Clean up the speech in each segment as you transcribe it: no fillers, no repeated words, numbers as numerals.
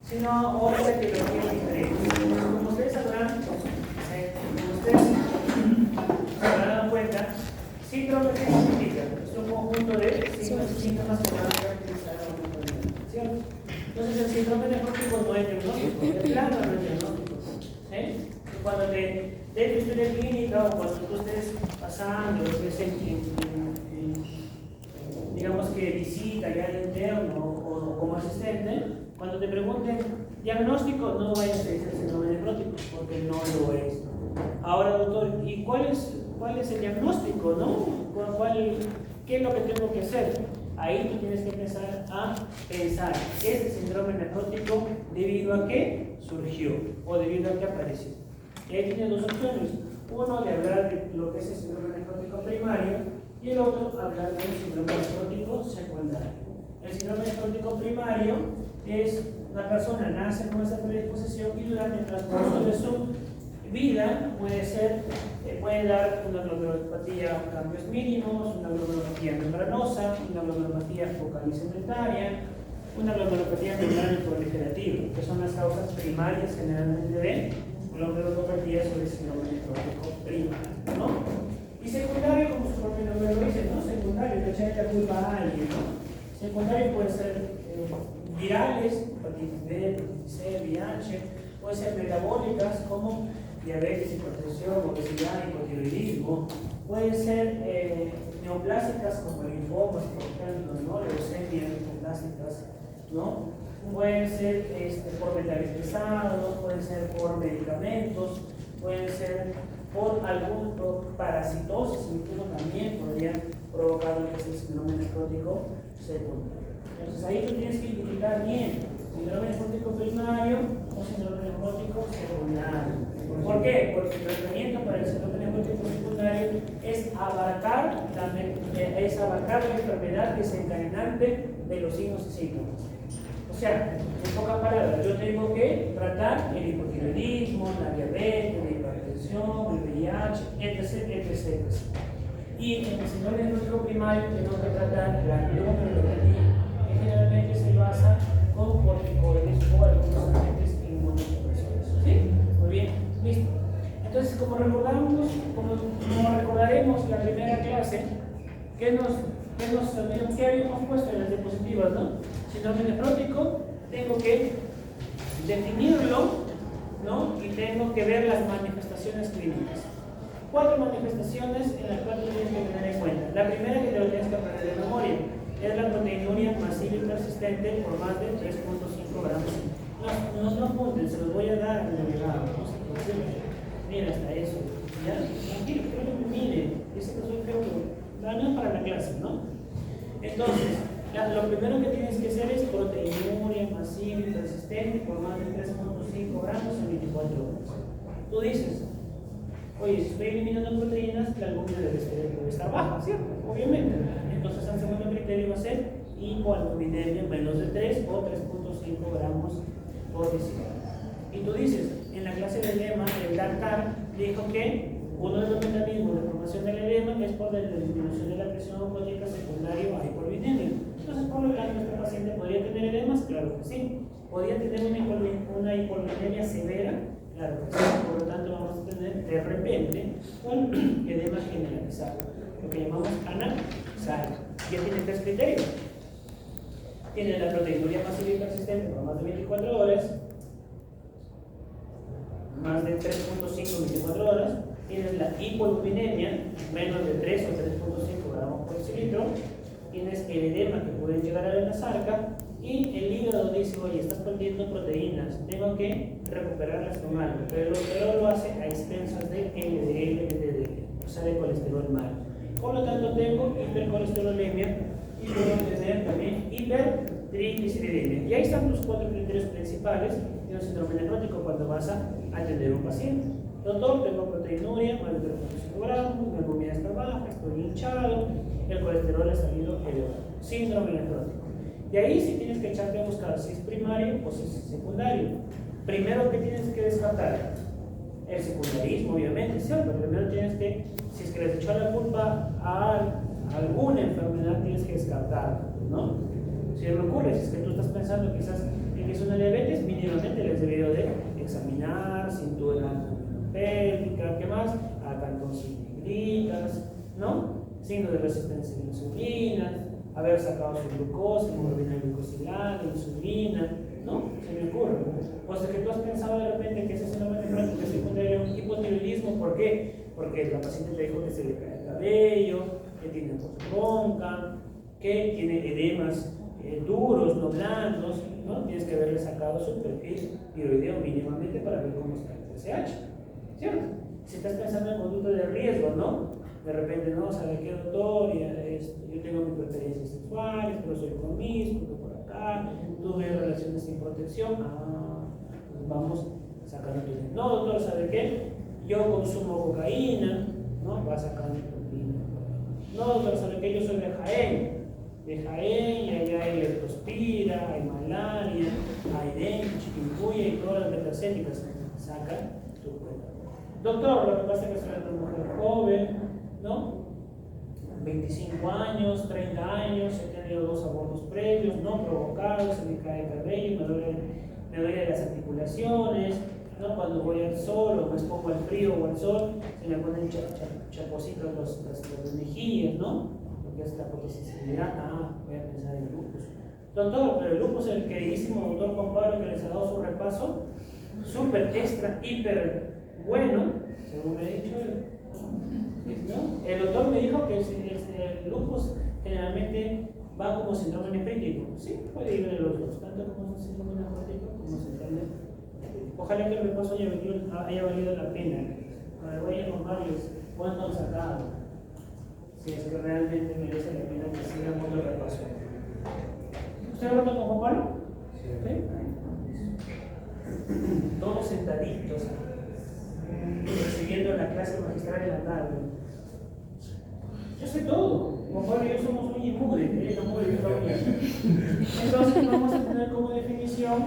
sino otra etiología diferente. Como ustedes sabrán, se habrán dado cuenta, síndrome que significa es un conjunto de signos y síntomas que van a caracterizar a una enfermedad, ¿cierto? Entonces el síndrome nefrótico no es diagnóstico, de plano no es diagnóstico. Cuando te den tu historia clínica o cuando tú estés pasando, digamos que visita ya de interno o como asistente, cuando te pregunten diagnóstico, no vayas a decir síndrome nefrótico, porque no lo es. Ahora, doctor, ¿y cuál es el diagnóstico, no? ¿Qué es lo que tengo que hacer? Ahí tú tienes que empezar a pensar, ¿este síndrome nefrótico debido a qué surgió o debido a qué apareció? Y ahí tienes dos opciones. Uno, de hablar de lo que es el síndrome nefrótico primario, y el otro, hablar del síndrome nefrótico secundario. El síndrome nefrótico primario es una persona nace con esa predisposición y durante el transcurso de su vida puede dar una globulopatía con cambios mínimos, una globulopatía membranosa, una globulopatía focal y sedentaria, una globulopatía membrana y proliferativa, que son las causas primarias generalmente de globulopatía sobre síndrome nefrótico primario, ¿no? Y secundario, como su propio nombre lo dice, ¿no? Secundario, que echarle la culpa a alguien, ¿no? Secundario puede ser virales, hepatitis B, hepatitis C, VIH, puede ser metabólicas como diabetes, hipertensión, obesidad, hipotiroidismo, puede ser neoplásicas como linfomas, por ejemplo, ¿no? Leucemias neoplásicas, ¿no? Pueden ser por metales pesados, pueden ser por medicamentos, pueden ser por algún parasitosis, incluso también podría provocar lo que es el síndrome nefrótico secundario. Entonces ahí tú tienes que identificar bien síndrome nefrótico primario o síndrome nefrótico secundario. ¿Por qué? Porque el tratamiento para el síndrome nefrótico secundario es abarcar la enfermedad desencadenante de los signos y síntomas. O sea, en pocas palabras, yo tengo que tratar el hipotiroidismo, la diabetes, la hipertensión, el VIH, etc. Y en el síndrome nefrótico primario tengo que tratar la globulopatía, que generalmente se basa con corticoides o algunos agentes inmunosupresores. ¿Sí? Muy bien, listo. Entonces, como recordaremos la primera clase, ¿qué habíamos puesto en las diapositivas, no? Síndrome nefrótico, tengo que definirlo, ¿no? Y tengo que ver las manifestaciones clínicas. 4 manifestaciones en las cuales tienes que tener en cuenta. La primera que te lo tienes que aprender de memoria es la proteinuria masiva y persistente por más de 3.5 gramos. No apunten, se los voy a dar en el legado. No se preocupen. Mira, hasta eso. ¿Ya? Tranquilo, creo que mire. Ese que soy creo que no es para la clase, ¿no? Entonces, lo primero que tienes que hacer es proteinuria masiva y persistente por más de 3.5 gramos en 24 horas. Tú dices, oye, si estoy eliminando proteínas, la albúmina debe estar baja, ¿cierto? Obviamente. Entonces, el segundo criterio va a ser hipoalbuminemia menos de 3 o 3.5 gramos por decilitro. Y tú dices, en la clase de edema, el DACAR dijo que uno de los mecanismos de formación del edema es por la disminución de la presión osmótica secundaria a hipoalbuminemia. Entonces, por lo tanto, este paciente podría tener edemas, claro que sí. ¿Podría tener una hipoalbuminemia severa? Claro que sí. Por lo tanto, vamos a tener de repente un edema generalizado, lo que llamamos anasal. Ya tiene 3 criterios. Tiene la proteinuria masiva y persistente por más de 24 horas, más de 3.5 24 horas. Tienes la hipoalbuminemia, menos de 3 o 3.5 gramos por decilitro. Tienes el edema que puede llegar a la sarca. Y el hígado dice, oye, estás perdiendo proteínas, tengo que recuperarlas con algo. Pero lo hace a expensas de LDL, LDL, o sea, de colesterol malo. Por lo tanto, tengo hipercolesterolemia y puedo tener también hipertrigliceridemia. Y ahí están los 4 criterios principales de un síndrome nefrótico cuando vas a atender a un paciente. Doctor, tengo proteinuria, más de 3.5 gramos, mi albúmina está baja, estoy hinchado, el colesterol ha salido elevado. Síndrome nefrótico. Y ahí sí tienes que echarte a buscar si es primario o si es secundario. Primero, ¿qué tienes que descartar? El secundarismo, obviamente, ¿cierto? Primero tienes que, si es que les echó la culpa a alguna enfermedad, tienes que descartarla, ¿no? Si me ocurre, si es que tú estás pensando quizás en que es una diabetes, mi examinar cintura pélvica, ¿qué más? Acá con negritas, ¿no? Signo de resistencia a la insulina, haber sacado su glucosa, hemoglobina glucosilada, insulina, ¿no? Se me ocurre. O sea que tú has pensado de repente que ese síndrome nefrótico es secundario a un hipotiroidismo, ¿por qué? Porque la paciente te dijo que se le cae el cabello, que tiene voz ronca, que tiene edemas duros, no blandos, ¿no? Tienes que haberle sacado su perfil tiroideo mínimamente para ver cómo está el TSH, ¿cierto? Si estás pensando en conducta de riesgo, ¿no? De repente, no, ¿sabe qué, doctor? Yo tengo mis preferencias sexuales, pero soy promiscuo, por acá, tuve relaciones sin protección, pues vamos sacando tu. No, doctor, ¿sabe qué? Yo consumo cocaína, ¿no? Va sacando tu. No, doctor, ¿sabe qué? Yo soy de Jaén, y allá hay leptospira, hay malaria, hay dengue, chikungunya y todas las metacéticas. Saca tu cuenta. Doctor, lo que pasa es que soy una mujer joven, ¿no? 25 años, 30 años, he tenido 2 abortos previos, no provocados, se me cae el cabello, me duele las articulaciones, ¿no? Cuando voy al sol o me expongo al frío o al sol, se me ponen chapositos las mejillas, ¿no? Porque es la fotosensibilidad, voy a pensar en el lupus. Doctor, pero el lupus es el queridísimo doctor Juan Pablo que les ha dado su repaso, súper extra, hiper bueno, según me ha dicho él. ¿No? El doctor me dijo que el lupus generalmente va como síndrome nefrítico. Sí, puede ir de los dos, tanto como síndrome nefrítico como síndrome nefrítico. Ojalá que el repaso haya valido la pena. Ahora voy a informarles cuánto han sacado, si es que realmente merece la pena que sigamos el repaso. ¿Usted habló con Juan Pablo? Sí. Todos sentaditos, recibiendo la clase magistral en la tarde. Yo sé todo. Juan Pablo y yo somos muy inmunes, Entonces vamos a tener como definición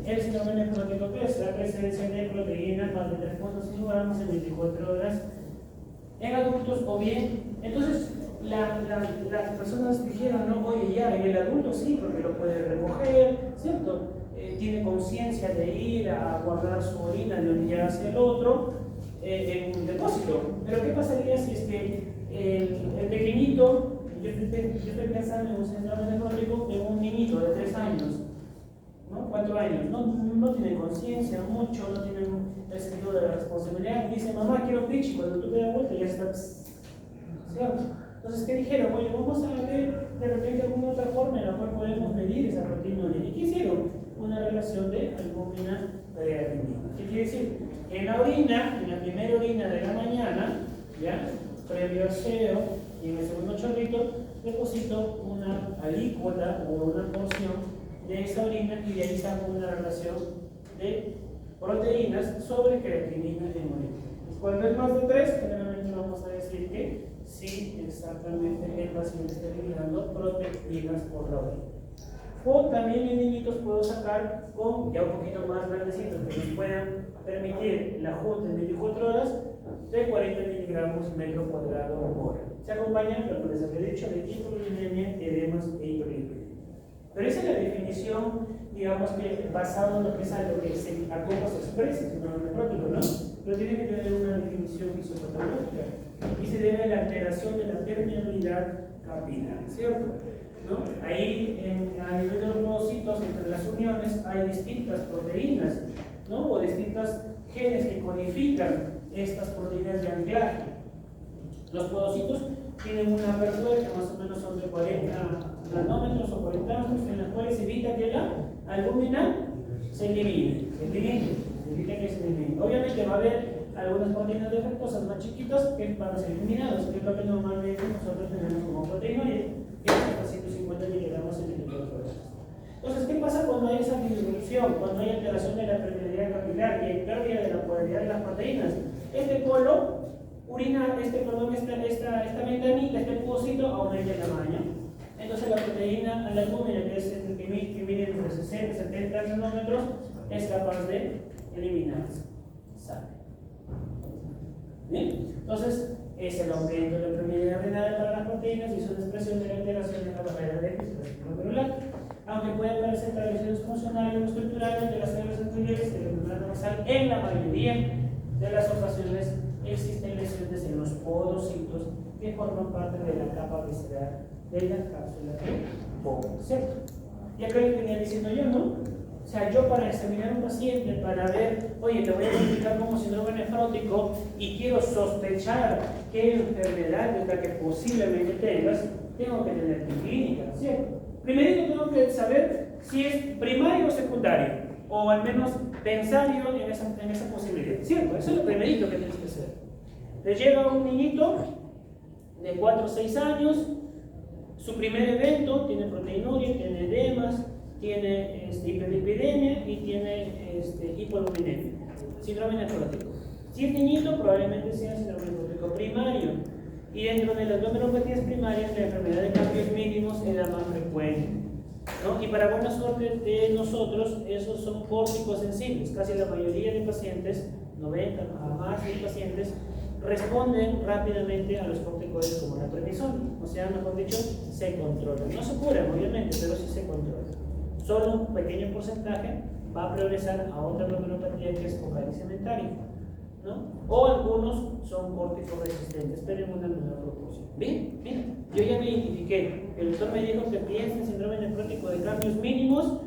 el síndrome nefrótico, que es la presencia de proteína más de 3.5 gramos en 24 horas en adultos, o bien, entonces las personas dijeron, no, oye, ya, en el adulto sí, porque lo puede recoger, ¿cierto? Tiene conciencia de ir a guardar su orina de un día hacia el otro en un depósito. Pero ¿qué pasaría si es que el pequeñito, yo estoy pensando en un síndrome nefrótico de un niñito de 3 años, ¿no? 4 años, no tiene conciencia mucho, no tiene el sentido de la responsabilidad, y dice, mamá, quiero pichi, cuando tú te das vuelta ya estás, ¿cierto? Entonces, ¿qué dijeron? Oye, vamos a ver de repente alguna otra forma en la cual podemos medir esa proteinúria. ¿Y qué hicieron? Una relación de albúmina creatinina. ¿Qué quiere decir? En la orina, en la primera orina de la mañana, ¿ya? Previo aseo, y en el segundo chorrito, deposito una alícuota o una porción de esa orina y de ahí saco una relación de proteínas sobre creatinina en orina. Cuando es más de 3, generalmente vamos a decir que sí, exactamente, el paciente está eliminando proteínas por la orina. O también en niñitos puedo sacar con ya un poquito más grandecitos que nos puedan permitir la junta en 24 horas de 40 miligramos metro cuadrado por hora. Se acompaña, como les había dicho, de hiperuremia, edemas e hiperuremia. Pero esa es la definición, digamos que basado en lo que es algo que a cómo se expresa el síndrome nefrótico, ¿no? Pero tiene que tener una definición fisiopatológica y se debe a la alteración de la permeabilidad capilar, ¿cierto? ¿No? Ahí, a nivel de los podocitos, entre las uniones, hay distintas proteínas, ¿no? O distintas genes que codifican estas proteínas de anclaje. Los podocitos tienen una apertura que más o menos son de 40 nanómetros o 40 años, en las cuales se evita que la albúmina se elimine. Obviamente va a haber algunas proteínas defectuosas más chiquitas que van a ser eliminadas, que es lo que normalmente nosotros tenemos como proteinuria, que es hasta 150 miligramos en 24 horas. Entonces, ¿qué pasa cuando hay esa disminución, cuando hay alteración de la permeabilidad capilar y hay pérdida de la polaridad de las proteínas? Este polo esta ventanita, este pocito aumenta el tamaño. Entonces la proteína, la albúmina, que mide entre 60 y 70 nanómetros, es capaz de eliminarse. ¿Sabe? ¿Bien? Entonces, es el aumento de la permeabilidad renal para las proteínas y es una expresión de la alteración de la barrera de excitación glomerular. Aunque pueden presentar lesiones funcionales o estructurales de las células anteriores, membrana basal, en la mayoría de las ocasiones existen lesiones en los podocitos que forman parte de la capa visceral de la cápsula de Bowman, ¿cierto? Y acá le venía diciendo yo, ¿no? O sea, yo para examinar a un paciente, para ver, oye, te voy a identificar como síndrome nefrótico y quiero sospechar qué enfermedad es la que posiblemente tengas, tengo que tener tu clínica, ¿cierto? Primero tengo que saber si es primario o secundario, o al menos pensar yo en esa posibilidad, ¿cierto? Eso es lo primerito que tienes que hacer. Te llega un niñito de 4 o 6 años, su primer evento, tiene proteinuria, tiene edemas, tiene hiperlipidemia y tiene hipoluminemia, síndrome nefrótico. Si es niñito, probablemente sea síndrome nefrótico primario. Y dentro de las glomerulopatías primarias, la enfermedad de cambios mínimos es la más frecuente, ¿no? Y para buena suerte de nosotros, esos son córticos sensibles. Casi la mayoría de pacientes, 90 a más de pacientes, responden rápidamente a los corticoides como la prednisona. O sea, mejor dicho, se controlan. No se curan, obviamente, pero sí se controlan. Solo un pequeño porcentaje va a progresar a otra glomerulopatía que es focal y cementaria, ¿no? O algunos son córticos resistentes, pero en una menor proporción. Bien, mira, yo ya me identifiqué. El doctor me dijo que piensa en síndrome nefrótico de cambios mínimos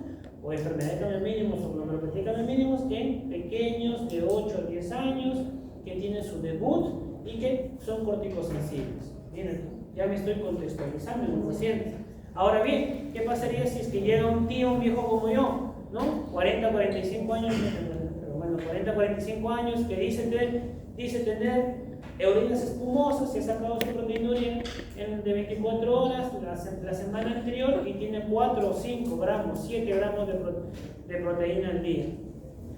o enfermedad de cambios mínimos o glomerulopatía de cambios mínimos en pequeños de 8 a 10 años que tienen su debut y que son córticos sensibles. Miren, ya me estoy contextualizando en un paciente. Ahora bien, ¿qué pasaría si es que llega un tío, un viejo como yo, ¿no? 40, 45 años, pero bueno, 40, 45 años, que dice tener eurinas espumosas, se ha sacado su proteinuria de 24 horas la semana anterior y tiene 4 o 5 gramos, 7 gramos de proteína al día,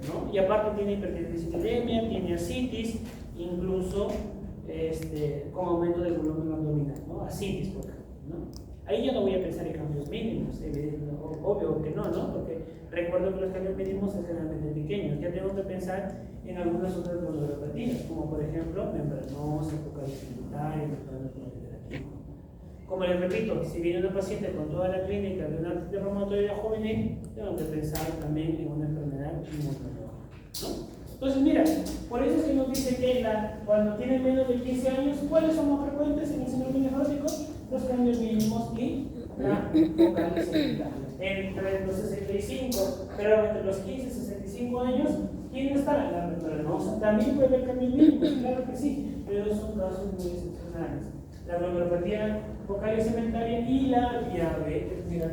¿no? Y aparte tiene hipertrigliceridemia, tiene ascitis, incluso con aumento del volumen abdominal, ¿no? Ascitis, por ejemplo, ¿no? Ahí yo no voy a pensar en cambios mínimos, obvio que no, Porque recuerdo que los cambios mínimos son generalmente pequeños. Ya tengo que pensar en algunas otras glomerulopatías, como por ejemplo membranosa, focal cementaria, como les repito, si viene una paciente con toda la clínica de una artritis reumatoide juvenil, tengo que pensar también en una enfermedad inmunológica, ¿no? Entonces, mira, por eso es que nos dice que cuando tienen menos de 15 años, ¿cuáles son más frecuentes en el síndrome nefrótico? Los cambios mínimos y la focal cementaria. Entre los 65, pero entre los 15 y 65 años, ¿quién está? La membranosa. También puede haber cambios mínimos, claro que sí, pero son casos muy excepcionales. La glomerulopatía focal y cementaria y la diabetes. Mira,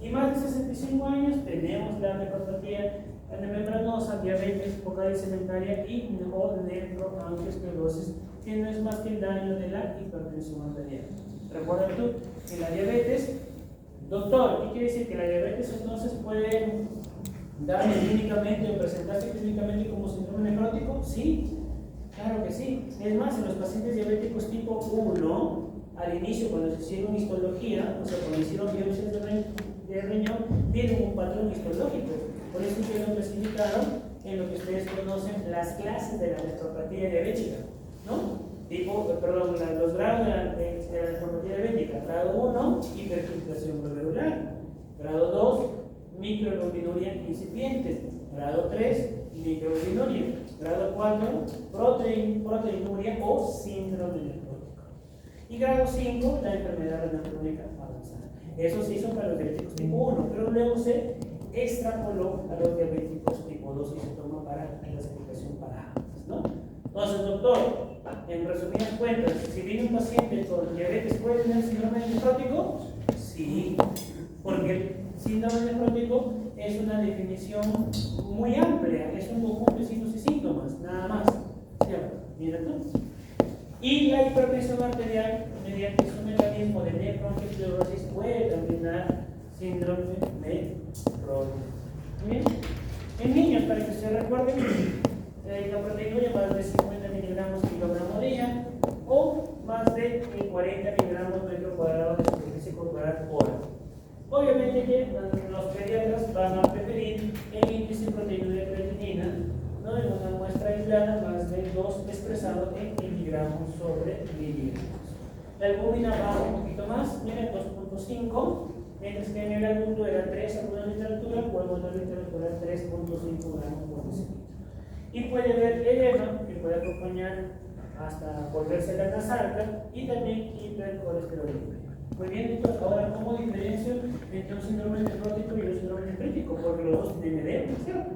y más de 65 años tenemos la nefropatía membranosa, diabetes focal y cementaria y o nefroangiosclerosis, que no es más que el daño de la hipertensión arterial. Recuerda tú que la diabetes, doctor, ¿qué quiere decir? Que la diabetes entonces puede darse clínicamente o presentarse clínicamente como síndrome nefrótico. Sí, claro que sí. Es más, en los pacientes diabéticos tipo 1, al inicio, cuando se hicieron histología, o sea, cuando hicieron biopsias de riñón, vieron un patrón histológico. Por eso que lo clasificaron en lo que ustedes conocen las clases de la nefropatía diabética, ¿no? Los grados de la nefropatía diabética. Grado 1, hiperfiltración glomerular. Grado 2, microalbuminuria incipiente. Grado 3, microalbuminuria. Grado 4, proteinuria o síndrome nefrótico. Y grado 5, la enfermedad renal crónica avanzada. Eso se hizo para los diabéticos tipo 1, pero luego se extrapoló a los diabéticos tipo 2 y se toma para la clasificación para ambas, ¿no? Entonces, doctor, en resumidas cuentas, si viene un paciente con diabetes, ¿puede tener síndrome nefrótico? Sí, porque el síndrome nefrótico es una definición muy amplia, es un conjunto de signos y síntomas, nada más, ¿cierto? Mira tú. Y la hipertensión arterial, mediante su mecanismo de nefroangiosclerosis, puede también dar síndrome nefrótico. Bien. En niños, para que se recuerden, la proteinuria más de 50 miligramos kilogramo día o más de 40 miligramos metro cuadrado de superficie corporal hora. Obviamente que los pediatras van a preferir el índice de proteinuria creatinina, ¿no? En una muestra aislada más de 2 expresado en miligramos sobre miligramos. La albúmina baja un poquito más, miren, 2.5, mientras que en el adulto era 3 según la literatura, o en la literatura 3.5 gramos por decilitro. Y puede haber edema que puede acompañar hasta volverse la nasarca y también hipercolesterolemia. Muy bien, entonces ahora ¿cómo diferencio entre un síndrome nefrótico y un síndrome nefrítico? Porque los dos tienen edema, ¿cierto?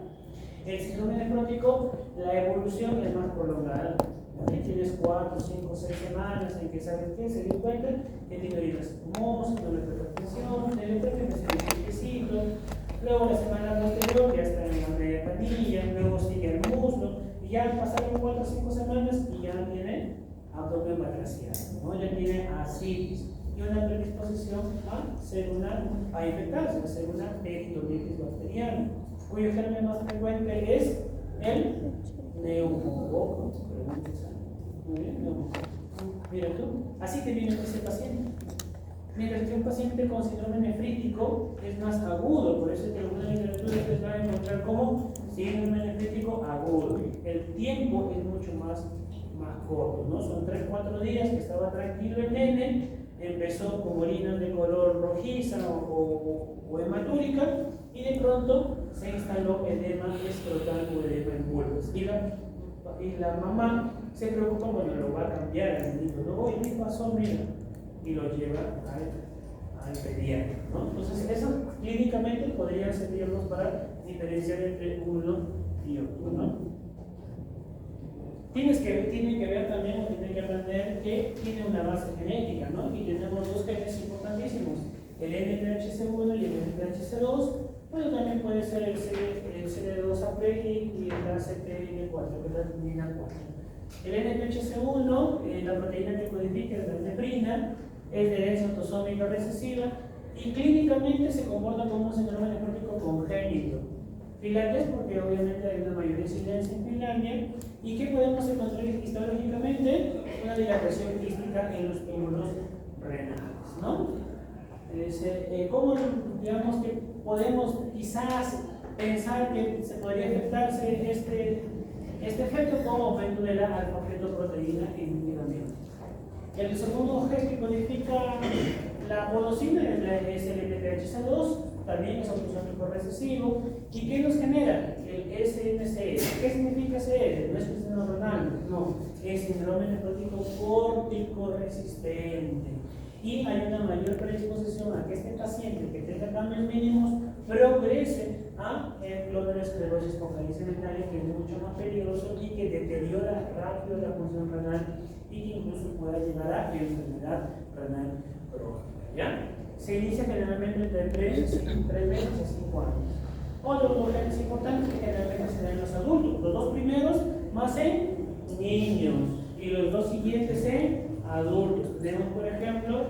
El síndrome nefrótico, la evolución es más prolongada. ¿Vale? Tienes 4, 5, 6 semanas en que sabes que se dio cuenta que tiene heridas escumosas, no le presta atención, le presta un quesito. Luego la semana posterior ya está en la media canilla, luego sigue el muslo, y ya pasaron 4 o 5 semanas y ya tiene abdomen vacacional, ¿no? Ya tiene ascitis y una predisposición a infectarse, a ser una peritonitis bacteriana, cuyo germen más frecuente es el neumococo. Muy bien, neumococo. Mira tú, así te viene ese paciente. Mientras que un paciente con síndrome nefrítico es más agudo, por eso es que alguna literatura se va a encontrar como síndrome nefrítico agudo. El tiempo es mucho más corto, ¿no? Son 3-4 días que estaba tranquilo el nene, empezó con orinas de color rojiza o hematúrica, y de pronto se instaló edema escrotal o edema en bulbos. Y la mamá se preocupa, bueno, lo va a cambiar al niño, ¿no? Oye, ¿qué pasó? Mira. Y lo lleva al pediatra, ¿no? Entonces, eso clínicamente podrían servirnos para diferenciar entre uno y otro, ¿no? Tiene que ver también, o tiene que aprender que tiene una base genética, ¿no? Y tenemos dos genes importantísimos, el NPHC1 y el NPHC2. Bueno, también puede ser el CD2AP y el ACPN4, que es la proteína 4. El NPHC1, la proteína que codifica es la neprina, es de herencia autosómica recesiva y clínicamente se comporta como un síndrome nefrótico congénito. Finlandés, porque obviamente hay una mayor incidencia en Finlandia. ¿Y qué podemos encontrar histológicamente? Una dilatación quística en los túbulos renales, ¿no? ¿Cómo, digamos, que podemos quizás pensar que se podría afectarse este efecto como aumento de la alfa-fetoproteína indudablemente? El segundo gen que codifica la podosina es el NPHC2, también es autosómico recesivo. ¿Y qué nos genera? El SNCS. ¿Qué significa CR? No es cristiano renal, no, es síndrome nefrótico córtico resistente. Y hay una mayor predisposición a que este paciente que tenga cambios mínimos progrese a glomerulosclerosis focal y cerebral, que es mucho más peligroso y que deteriora rápido la función renal y que incluso pueda llegar a enfermedad renal crónica. ¿Ya? Se inicia generalmente entre 3 meses a 5 años. Otros dos genes importantes que generalmente se dan en los adultos, los dos primeros más en niños y los dos siguientes en adultos. Tenemos, por ejemplo,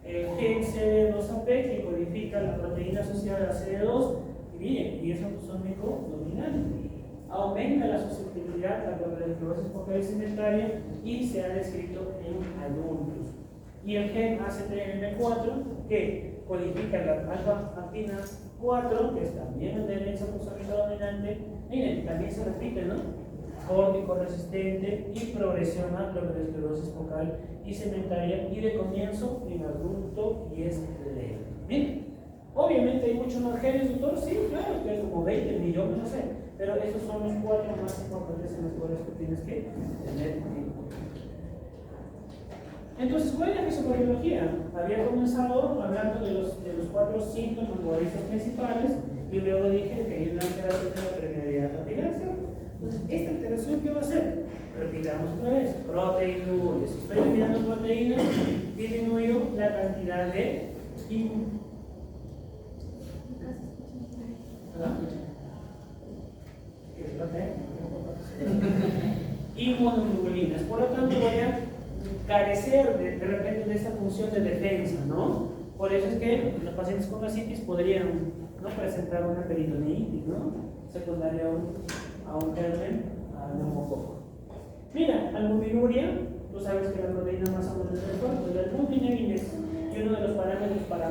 el gen CD2AP que codifica la proteína asociada a CD2 y es autosómico dominante. Aumenta la susceptibilidad a la glomerulosclerosis focal y sedentaria y se ha descrito en adultos. Y el gen ACTN4 que codifica la alfa-actina 4, que es también de herencia autosómica dominante, miren, también se repite, ¿no? Córtico resistente y progresión a glomerulosclerosis focal y sedentaria, y de comienzo en adulto y es leve. Bien, obviamente hay muchos más genes, doctor, sí, claro, que es como 20 millones, no sé, pero esos son los 4 más importantes en los cuales tú tienes que tener en cuenta. Entonces, ¿cuál es la fisiopatología? Había comenzado hablando de los 4 síntomas o aristas principales y luego dije que hay una alteración de la permeabilidad capilar, ¿cierto? Entonces, ¿esta alteración qué va a hacer? Repitamos otra vez, proteinuria. Si estoy eliminando proteínas, disminuyo la cantidad de inmunoglobulinas. Por lo tanto, voy a carecer de repente de esta función de defensa, ¿no? Por eso es que los pacientes con ascitis podrían no presentar una peritonitis, ¿no? Secundaria a un germen, a neumococo. Mira, albuminuria, tú sabes que la proteína más abundante del cuerpo es la albúmina y uno de los parámetros para,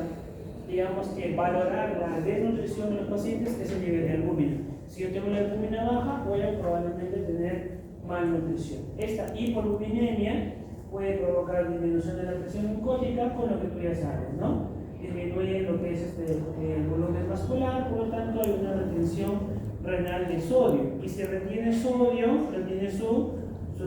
digamos, que valorar la desnutrición de los pacientes es el nivel de albúmina. Si yo tengo la albúmina baja, voy a probablemente tener malnutrición. Esta hipoalbuminemia puede provocar disminución de la presión oncótica, con lo que tú ya sabes, ¿no? disminuye lo que es el volumen vascular, por lo tanto hay una retención renal de sodio. Y si retiene sodio, retiene su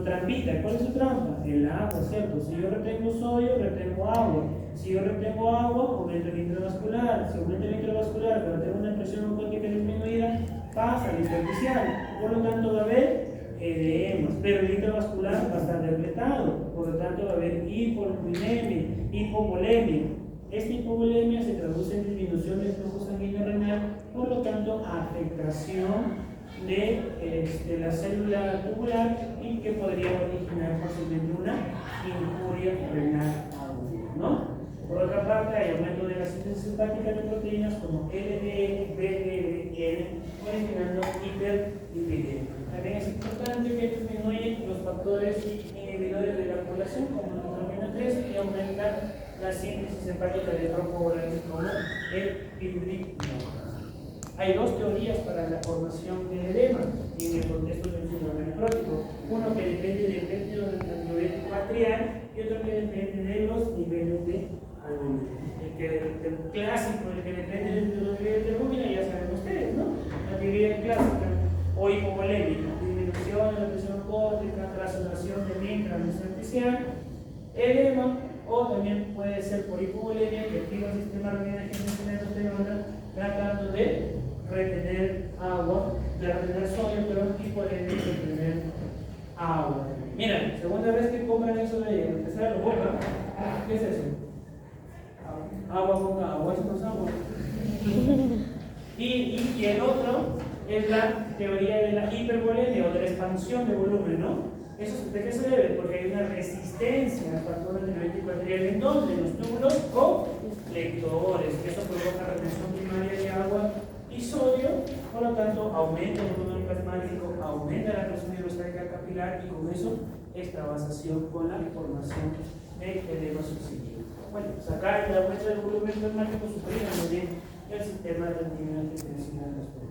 trampita. ¿Cuál es su trampa? El agua, ¿cierto? Si yo retengo sodio, retengo agua. Si yo retengo agua, aumento el intravascular. Si aumenta el intravascular, pero tengo una presión osmótica disminuida, pasa al intersticial. Por lo tanto, va a haber edemas, pero el intravascular va a estar depletado. Por lo tanto, va a haber hipovolemia, hipovolemia. Esta hipovolemia se traduce en disminución del flujo sanguíneo renal, por lo tanto, afectación de la célula tubular y que podría originar fácilmente una injuria renal aguda, ¿no? Por otra parte, hay aumento de la síntesis hepática de proteínas como LDL, BDL, originando hiperlipidemia. También es importante que disminuyen los factores inhibidores de la población como la vitamina 3 y aumentan la síntesis hepática de tropovolantes como el fibrinogen. Hay dos teorías para la formación de edema en el contexto del síndrome nefrótico. Uno que depende del péptido antidiurético atrial y otro que depende de los niveles de albúmina. El clásico, el que depende de los niveles de albúmina, ya saben ustedes, ¿no? La teoría clásica o hipovolémica, disminución de la presión osmótica, traslación del intraarterial, edema, o también puede ser por hipovolemia que activa el sistema renal tratando de retener agua, de retener sodio, pero hipovolemia de retener agua. Mira, segunda vez que compran eso de empezar a la boca, ¿qué es eso? Agua con agua, eso no es agua. Y el otro es la teoría de la hipervolemia o de la expansión de volumen, ¿no? ¿Eso de qué se debe? Porque hay una resistencia al factor antidiurético arterial en donde en los túbulos colectores. Eso provoca retención primaria de agua y sodio, por lo tanto aumenta el volumen plasmático, aumenta la presión hidrostática capilar y con eso extravasación con la formación de edema subsiguiente. Bueno, sacar el aumento del volumen plasmático superior también el sistema de antihipertensión.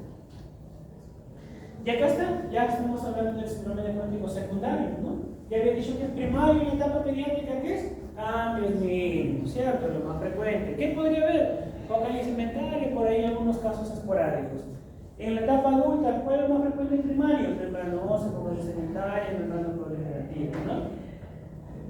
Y acá está, ya estamos hablando del síndrome nefrótico secundario, ¿no? Ya había dicho que es primario en la etapa pediátrica, ¿qué es? Cambios mínimos, ¿cierto? Lo más frecuente. ¿Qué podría haber? Focalitis inventaria, por ahí algunos casos esporádicos. En la etapa adulta, ¿cuál es lo más frecuente en primario? Membranosa, focalitis inventaria, membrana proliferativa, ¿no?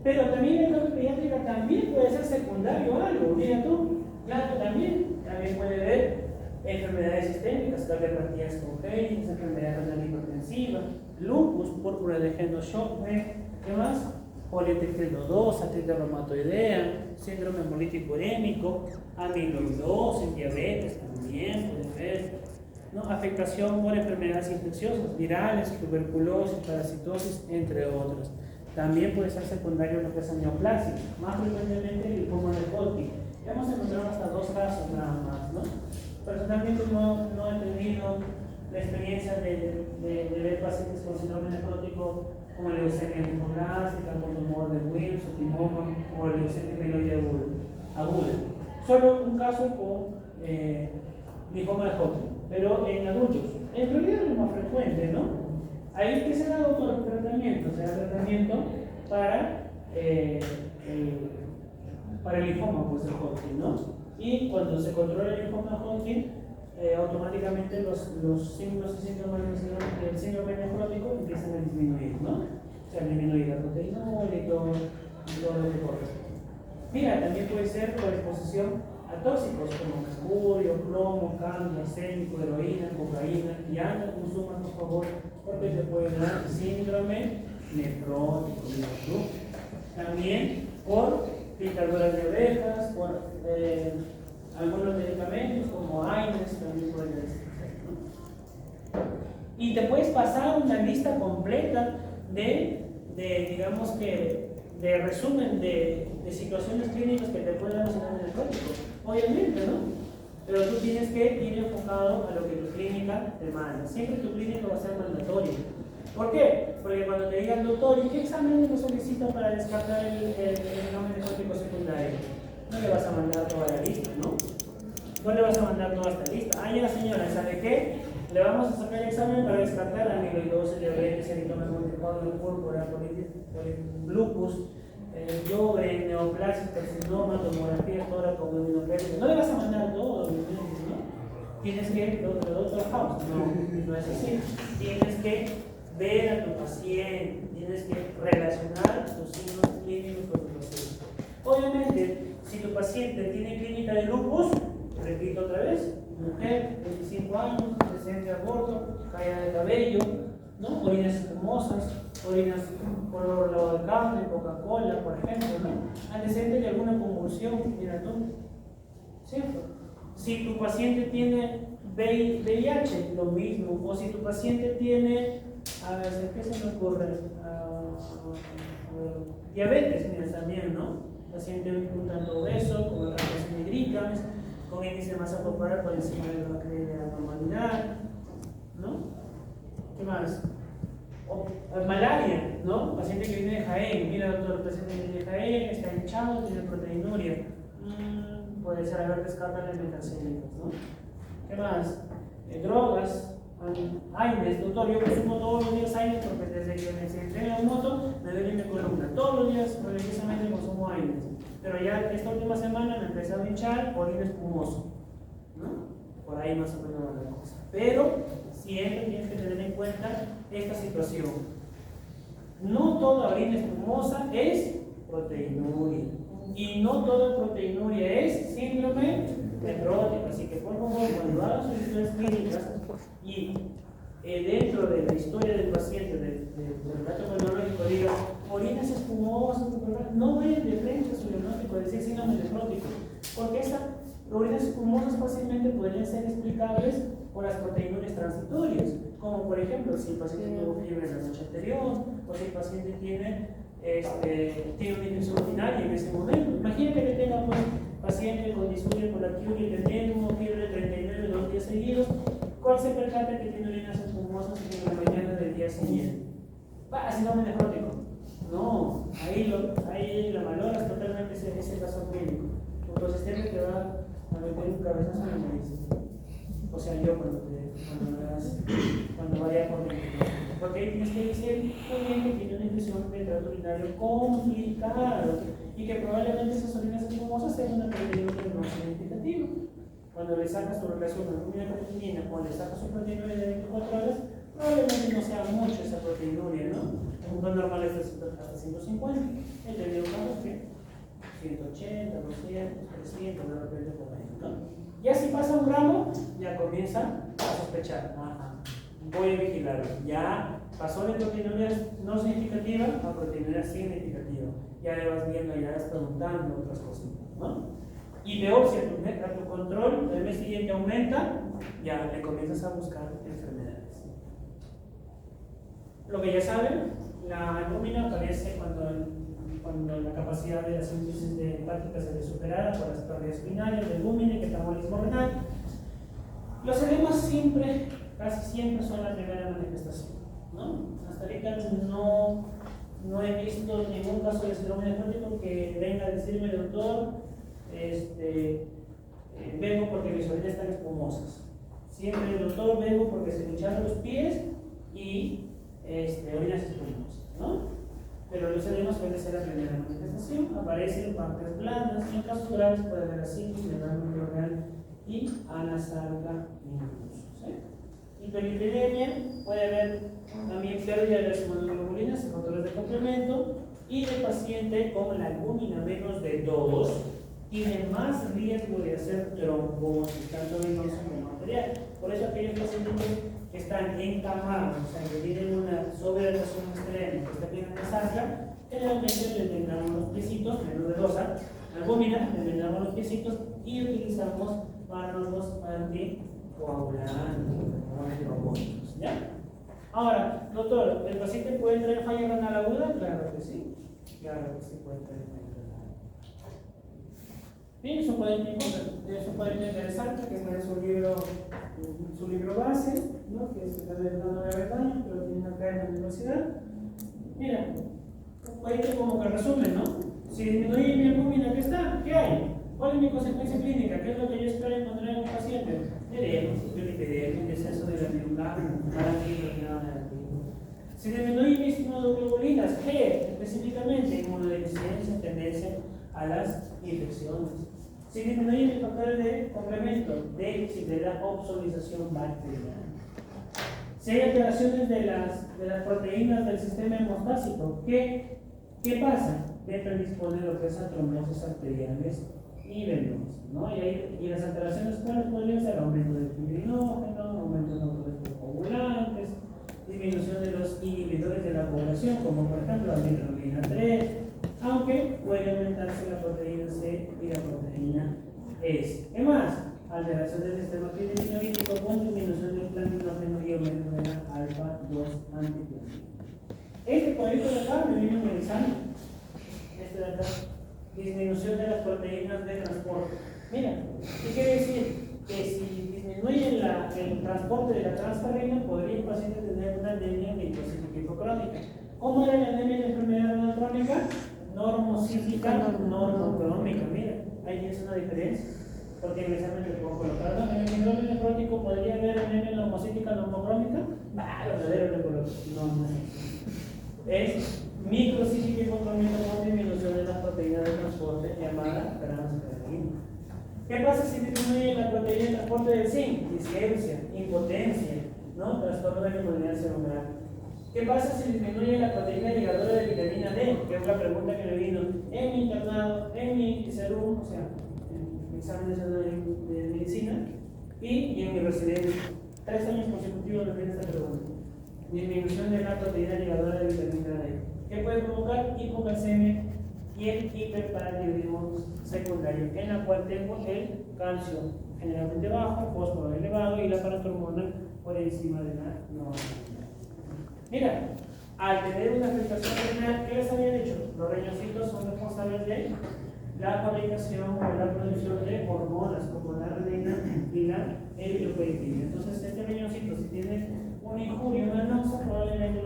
Pero también en la etapa pediátrica también puede ser secundario algo, mira tú, claro, también puede haber enfermedades sistémicas, cardiopatías congénitas, enfermedad renal hipertensiva, lupus, púrpura de Geno-Shock, ¿qué más? Poliarteritis nodosa, artritis reumatoidea, síndrome hemolítico urémico, amiloidosis, diabetes también puede haber, ¿no? Afectación por enfermedades infecciosas, virales, tuberculosis, parasitosis, entre otros. También puede ser secundario lo que es neoplasia, más frecuentemente el linfoma de Hodgkin. Hemos encontrado hasta 2 casos nada más, ¿no? Personalmente no he tenido la experiencia de ver pacientes con síndrome nefrótico como leucemia linfoblástica, con tumor de Wilson, timoma o leucemia mieloide aguda. Solo un caso con linfoma de Hodgkin, pero en adultos. En realidad es lo más frecuente, ¿no? Ahí que se ha dado todo el tratamiento, o sea, el tratamiento para el linfoma pues, de Hodgkin, ¿no? Y cuando se controla el linfoma de Hodgkin, automáticamente los signos y síntomas del síndrome nefrótico empiezan a disminuir, ¿no? O sea, disminuir la proteinol y todo lo que corresponde. Mira, también puede ser por exposición a tóxicos como mercurio, plomo, cadmio, arsénico, heroína, cocaína, y anda, consuman por favor, porque te puede dar síndrome nefrótico, ¿no? También por picaduras de orejas, por algunos medicamentos como AINES también pueden ser, ¿no? Y te puedes pasar una lista completa de digamos que, de resumen de situaciones clínicas que te pueden dar un síndrome nefrótico, obviamente, ¿no? Pero tú tienes que ir enfocado a lo que tu clínica te manda. Siempre tu clínica va a ser mandatoria. ¿Por qué? Porque cuando te digan, doctor, ¿y qué exámenes me solicitan para descartar el síndrome nefrótico secundario? No le vas a mandar toda la lista, ¿no? No le vas a mandar toda esta lista. Ah, ya señora, ¿sabe qué? Le vamos a sacar el examen para descartar la amiloidosis, diabetes, eritema multiforme, púrpura, lupus, yo en neoplasia, carcinoma, tomografía, tórax, abdominoplastia, no le vas a mandar todo, obviamente, ¿no? Tienes que, doctor House, no es así. Tienes que ver a tu paciente, tienes que relacionar tus signos clínicos con tu paciente. Obviamente, si tu paciente tiene clínica de lupus, repito otra vez, mujer, 25 años, presente aborto, caída de cabello, ¿no? Orinas espumosas, orinas color lavado de carne, Coca-Cola, por ejemplo, ¿no? Antecedente de alguna convulsión, mira tú, ¿cierto? Si tu paciente tiene VIH, lo mismo, o si tu paciente tiene, a ver, ¿qué se me ocurre? Diabetes, mira, también, ¿no? Paciente un tanto obeso, con hipertensión hídrica, con índice de masa corporal por encima de la normalidad, ¿no? ¿Qué más? Malaria, ¿no? Paciente que viene de Jaén, mira doctor, el paciente que viene de Jaén, está hinchado, tiene proteinuria, puede ser haber descarga de metacélicos, ¿no? ¿Qué más? Drogas, AINES, doctor, yo consumo todos los días AINES porque desde que me senté en la moto me duele mi columna, todos los días religiosamente consumo AINES, pero ya esta última semana me empecé a hinchar, orina espumoso, ¿no? Por ahí más o menos va la cosa. Pero siempre tienes que tener en cuenta esta situación. No toda orina espumosa es proteinuria. Y no toda proteinuria es síndrome nefrótico. Así que por favor, cuando hagas sus historias clínicas y dentro de la historia del paciente, del relato cronológico, digas orinas espumosas, no vayan de frente a su diagnóstico, decir síndrome nefrótico, porque esas orinas espumosas fácilmente podrían ser explicables por las proteinurias transitorias, como por ejemplo si el paciente tuvo fiebre la noche anterior, o si el paciente tiene una infección urinaria en ese momento. Imagínate que tenga pues, paciente con disfunción por la tiroides, tenemos fiebre de 39 2 días seguidos. ¿Cuál se percata que tiene orinas espumosas en la mañana del día siguiente? Síndrome nefrótico. No, ahí la valoras totalmente ese caso clínico. Tu sistema te va a meter un cabezazo en la nariz. O sea, yo cuando vaya por dentro. Porque ahí tienes que decir también que tiene una infección del tracto urinario complicada y que probablemente esas orinas espumosas sean una proteinuria no significativa. Cuando le sacas tu relación con una creatinina o le sacas su proteinuria de 24 horas, probablemente no sea mucho esa proteinuria, ¿no? Un punto normal es hasta 150. He tenido casos que 180, 200, 300, de repente por ahí, ¿no? Ya si pasa un gramo, ya comienza a sospechar. Voy a vigilarlo. Ya pasó de proteinuria no significativa a proteinuria significativa. Ya le vas viendo, ya vas preguntando otras cosas, ¿no? Y peor, si a tu control el mes siguiente aumenta, ya le comienzas a buscar enfermedades. Lo que ya saben, la albúmina aparece cuando la capacidad de la síntesis de hepática se ve superada por las pérdidas urinarias, del albúmina y catabolismo renal. Los edemas siempre, casi siempre son la primera manifestación, ¿no? Hasta ahorita no he visto ningún caso de síndrome nefrótico que venga a decirme, doctor, vengo porque mis orinas están espumosas. Siempre, doctor, vengo porque se me hincharon los pies y orinas espumosas, ¿no? Pero los edemas puede ser la primera manifestación, aparecen partes blandas, en casos graves puede haber así, generalmente real y anasalga incluso, ¿sí? Hiperlipidemia, puede haber también pérdida de las hemoglobina, factores de complemento, y el paciente con la albúmina menos de 2 tiene más riesgo de hacer trombosis, tanto venosa como arterial. Por eso aquellos pacientes que están encamados, o sea, que tienen una sobredotación extrema, que están bien en anasalga, generalmente le envenenamos los piecitos, menos de 2 albúmina, le envenenamos los piecitos y utilizamos fármacos anticoagulantes, antitrombóticos, ¿ya? Ahora, doctor, ¿el paciente puede entrar en falla renal aguda? Claro que sí, puede entrar en falla renal. Bien, es un cuadernito interesante que está en su libro base, ¿no? Que se está dedicando a Bretaña, pero lo tienen acá en la universidad. Mira, ahí como que resumen, ¿no? Si disminuye mi albúmina, ¿qué hay? ¿Cuál es mi consecuencia clínica? ¿Qué es lo que yo espero encontrar en un paciente? Tenemos hiperlipidemia, descenso de la neurona, negativo. Si disminuye mis inmunoglobulinas, G, específicamente inmunodeficiencia, tendencia a las infecciones. Si disminuye mis factores de complemento, déficit de la opsonización bacteriana. Si hay alteraciones de las proteínas del sistema hemostásico, ¿qué pasa? De predisponer lo que es a trombosis arteriales y venosas, ¿no? Y las alteraciones, ¿cuáles podrían ser? Aumento del fibrinógeno, aumento de los coagulantes, disminución de los inhibidores de la población, como por ejemplo la vitamina 3, aunque puede aumentarse la proteína C y la proteína S. ¿Qué más? Alteración del sistema pideminoídico con disminución del platinógeno y aumento de la alfa-2 antiplatina. Este cuadrito de acá me vino en el examen. Este de acá. Disminución de las proteínas de transporte. Mira, ¿qué quiere decir? Que si disminuye el transporte de la transferrina, podría el paciente tener una anemia microcítica hipocrónica. ¿Cómo era la anemia de enfermedad renal crónica? Normocítica, normocrónica. Mira, ahí tienes una diferencia. Porque en el examen te puedo colocar, ¿no? En el síndrome nefrótico podría haber anemia normocítica, normocrónica. Lo verdadero no es microcítica hipocrónica con disminución de las proteínas de transporte llamada transferrina. ¿Qué pasa si disminuye la proteína de transporte del zinc? Disgeusia, impotencia, ¿no? Trastorno de la inmunidad cerebral. ¿Qué pasa si disminuye la proteína ligadora de vitamina D? Que es la pregunta que me vino en mi internado, en mi serum, o sea, en mi examen de medicina y en mi residencia. 3 años consecutivos me viene esta pregunta. Disminución de la proteína ligadora de vitamina D. ¿Qué puede provocar? Hipocalcemia y el hiperparathiroidismo secundario, en la cual tengo el calcio generalmente bajo, fósforo elevado y la paratormona por encima de la normalidad. Mira, al tener una afectación renal, ¿qué les había dicho? Los riñoncitos son responsables de la fabricación o la producción de hormonas como la renina y la eritropoyetina. Entonces, este riñoncito, si tiene una injuria, una anoxa, probablemente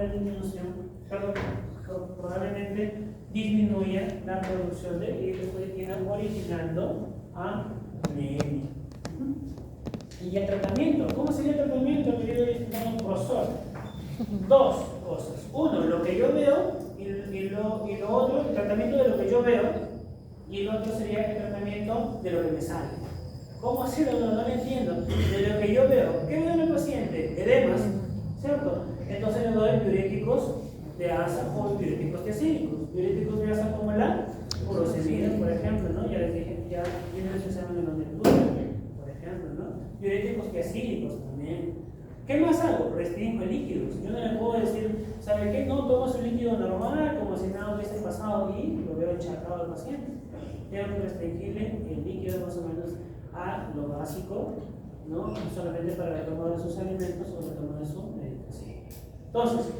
disminuya la producción de eritropoyetina, originando anemia. Y el tratamiento, ¿cómo sería el tratamiento? Querido profesor, 2 cosas. Uno, lo que yo veo, y lo otro, el tratamiento de lo que yo veo, y el otro sería el tratamiento de lo que me sale. ¿Cómo hacerlo? No lo entiendo. De lo que yo veo, ¿qué veo en el paciente? Edemas, ¿cierto? Entonces le doy diuréticos de asa o diuréticos tiacídicos. Diuréticos de asa como la furosemida, por ejemplo, ¿no? Ya les dije, ya tienen ese examen de los lecturas, por ejemplo, ¿no? Diuréticos tiacídicos también. ¿Qué más hago? Restringo líquidos. Yo no le puedo decir, ¿sabe qué? No, tomo su líquido normal, como si nada hubiese pasado y lo veo encharcado al paciente. Tengo que restringirle el líquido más o menos a lo básico, ¿no? Solamente para la toma de sus alimentos o la toma de su medicación. Entonces,